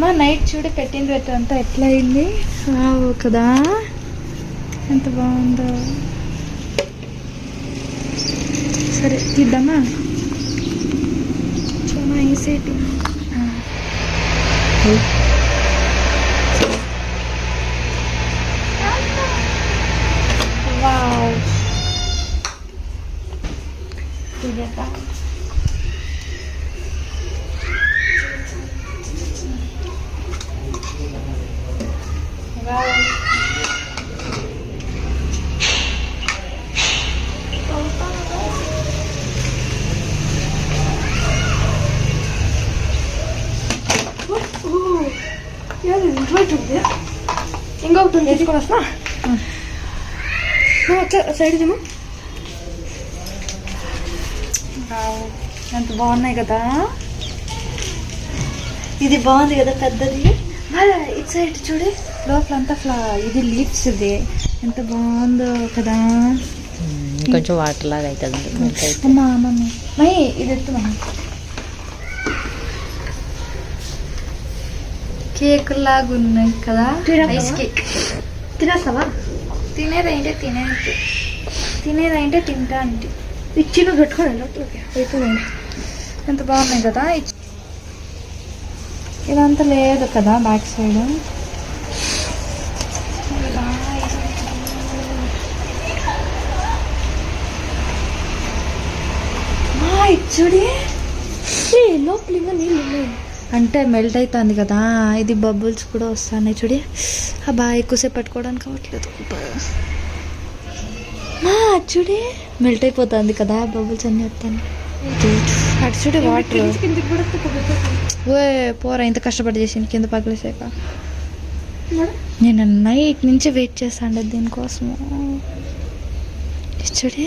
మా నైట్ చూడి పెట్టింది అంతా ఎట్లా అయింది కదా, ఎంత బాగుందో. సరే తీద్దామా, చాలా ఈసేటి. Wow, ఇదేదా wow. ఇంకొకటి తీసుకొని వస్తా, సైడ్ ఏమో. ఎంత బాగున్నాయి కదా, ఇది బాగుంది కదా పెద్దది. ఇటు సైడ్ చూడు, లోపలంతా ఇది లీవ్స్, ఇది ఎంత బాగుందో కదా. కొంచెం వాటర్ లాగా అవుతుంది. అమ్మా మమ్మీ మై ఇది ఎత్తు మమ్మీ. కేక్ లాగా ఉన్నాయి కదా, ఐస్ కేక్. తినేస్తావా? తినేదంటే తింటా అంటే ఇచ్చిలో పెట్టుకోండి. అయిపోయింది. ఎంత బాగున్నాయి కదా. ఇదంతా లేదు కదా బ్యాక్ సైడ్. చూడి లోపల ఇంకా నీళ్ళు ఉన్నాయి అంటే మెల్ట్ అవుతుంది కదా, ఇది బబుల్స్ కూడా వస్తున్నాయి చూడి. బాగా ఎక్కువసేపు పట్టుకోవడానికి అవ్వట్లేదు. చూడి మెల్ట్ అయిపోతుంది కదా, బబుల్స్ అన్నీ వస్తాను. అటు చూడి వాటర్. ఓ పోరా, ఇంత కష్టపడి చేసింది కింద పగిలేసాక. నేను నైట్ నుంచి వెయిట్ చేస్తాను దీనికోసము. చూడి